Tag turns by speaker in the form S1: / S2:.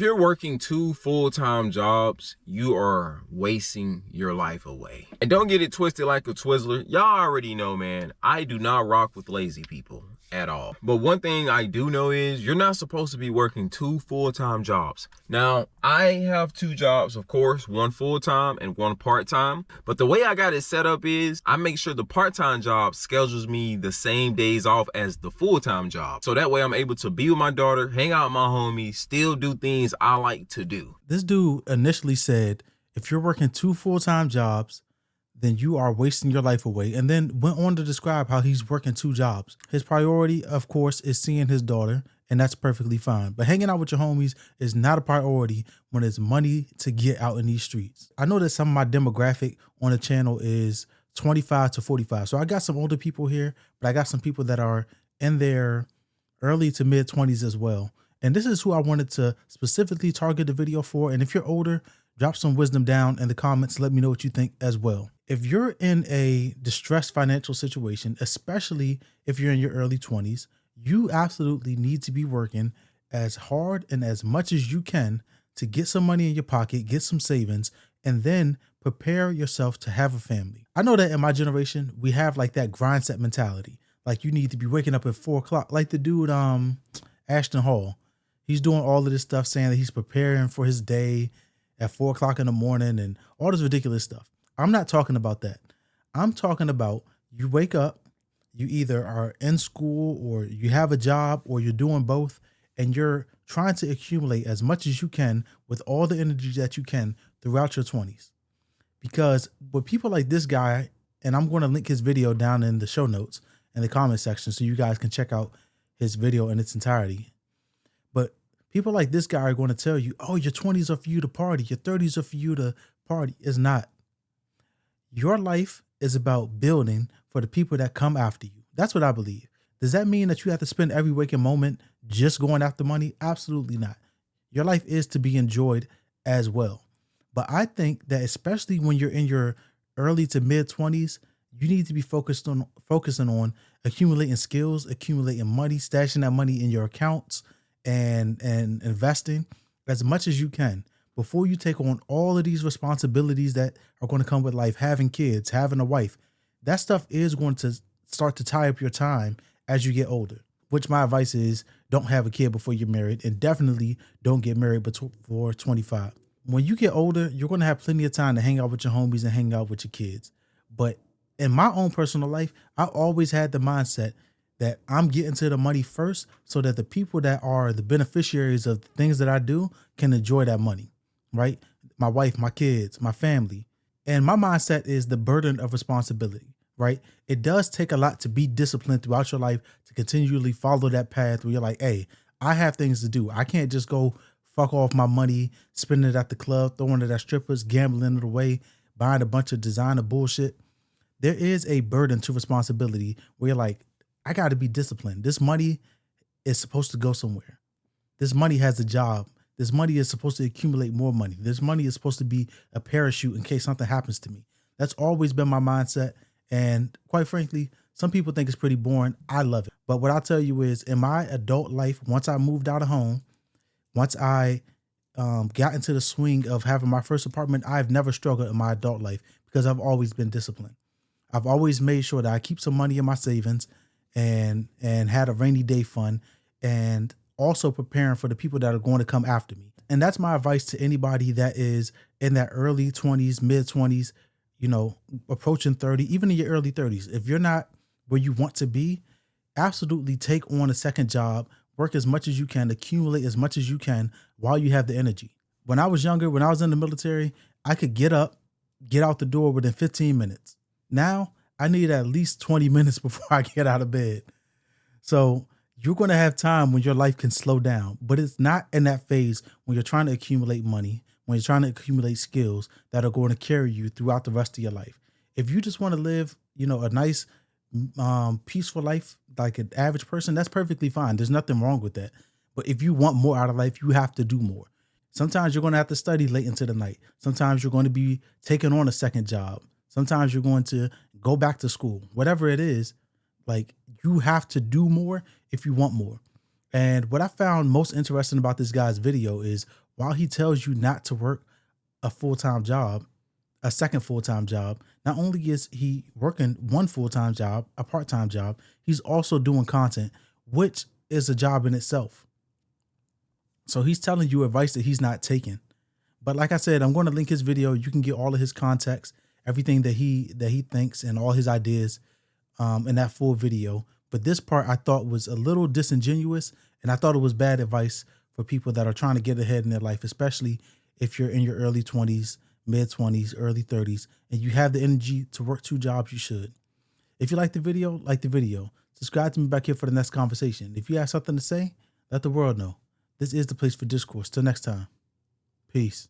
S1: If you're working two full-time jobs, you are wasting your life away. And don't get it twisted like a Twizzler. Y'all already know, man, I do not rock with lazy people at all. But one thing I do know is you're not supposed to be working two full-time jobs. Now, I have two jobs, of course, one full-time and one part-time. But the way I got it set up is I make sure the part-time job schedules me the same days off as the full-time job. So that way I'm able to be with my daughter, hang out with my homies, still do things I like to do.
S2: This dude initially said, if you're working two full-time jobs, then you are wasting your life away. And then went on to describe how he's working two jobs. His priority, of course, is seeing his daughter, and that's perfectly fine. But hanging out with your homies is not a priority when it's money to get out in these streets. I know that some of my demographic on the channel is 25 to 45. So I got some older people here, but I got some people that are in their early to mid 20s as well. And this is who I wanted to specifically target the video for. And if you're older, drop some wisdom down in the comments. Let me know what you think as well. If you're in a distressed financial situation, especially if you're in your early 20s, you absolutely need to be working as hard and as much as you can to get some money in your pocket, get some savings, and then prepare yourself to have a family. I know that in my generation, we have like that grind set mentality. Like you need to be waking up at 4 o'clock, like the dude, Ashton Hall. He's doing all of this stuff saying that he's preparing for his day at 4 o'clock in the morning and all this ridiculous stuff. I'm not talking about that. I'm talking about you wake up, you either are in school or you have a job or you're doing both, and you're trying to accumulate as much as you can with all the energy that you can throughout your 20s. Because with people like this guy, and I'm going to link his video down in the show notes in the comment section so you guys can check out his video in its entirety. But people like this guy are going to tell you, oh, your 20s are for you to party, your 30s are for you to party. It's not. Your life is about building for the people that come after you. That's what I believe. Does that mean that you have to spend every waking moment just going after money? Absolutely not. Your life is to be enjoyed as well. But I think that especially when you're in your early to mid 20s, you need to be focusing on accumulating skills, accumulating money, stashing that money in your accounts, and investing as much as you can before you take on all of these responsibilities that are going to come with life, having kids, having a wife. That stuff is going to start to tie up your time as you get older, which my advice is don't have a kid before you're married, and definitely don't get married before 25. When you get older, you're going to have plenty of time to hang out with your homies and hang out with your kids. But in my own personal life, I always had the mindset that I'm getting to the money first so that the people that are the beneficiaries of the things that I do can enjoy that money, right? My wife, my kids, my family. And my mindset is the burden of responsibility, right? It does take a lot to be disciplined throughout your life to continually follow that path where you're like, hey, I have things to do. I can't just go fuck off my money, spending it at the club, throwing it at strippers, gambling it away, buying a bunch of designer bullshit. There is a burden to responsibility where you're like, I got to be disciplined. This money is supposed to go somewhere. This money has a job. This money is supposed to accumulate more money. This money is supposed to be a parachute in case something happens to me. That's always been my mindset. And quite frankly, some people think it's pretty boring. I love it. But what I'll tell you is in my adult life, once I moved out of home, once I got into the swing of having my first apartment, I've never struggled in my adult life because I've always been disciplined. I've always made sure that I keep some money in my savings and had a rainy day fund, and also preparing for the people that are going to come after me. And that's my advice to anybody that is in that early 20s, mid 20s, you know, approaching 30, even in your early 30s. If you're not where you want to be, absolutely take on a second job, work as much as you can, accumulate as much as you can while you have the energy. When I was younger, when I was in the military, I could get up, get out the door within 15 minutes. Now I need at least 20 minutes before I get out of bed. So you're going to have time when your life can slow down, but it's not in that phase when you're trying to accumulate money, when you're trying to accumulate skills that are going to carry you throughout the rest of your life. If you just want to live, you know, a nice, peaceful life like an average person, that's perfectly fine. There's nothing wrong with that. But if you want more out of life, you have to do more. Sometimes you're going to have to study late into the night. Sometimes you're going to be taking on a second job. Sometimes you're going to go back to school. Whatever it is, like, you have to do more if you want more. And what I found most interesting about this guy's video is while he tells you not to work a full-time job, a second full-time job, not only is he working one full-time job, a part-time job, he's also doing content, which is a job in itself. So he's telling you advice that he's not taking. But like I said, I'm going to link his video. You can get all of his context, everything that he thinks and all his ideas in that full video. But this part I thought was a little disingenuous, and I thought it was bad advice for people that are trying to get ahead in their life, especially if you're in your early 20s, mid 20s, early 30s, and you have the energy to work 2 jobs. You should. If you like the video, like the video. Subscribe to me back here for the next conversation. If you have something to say, let the world know. This is the place for discourse. Till next time. Peace.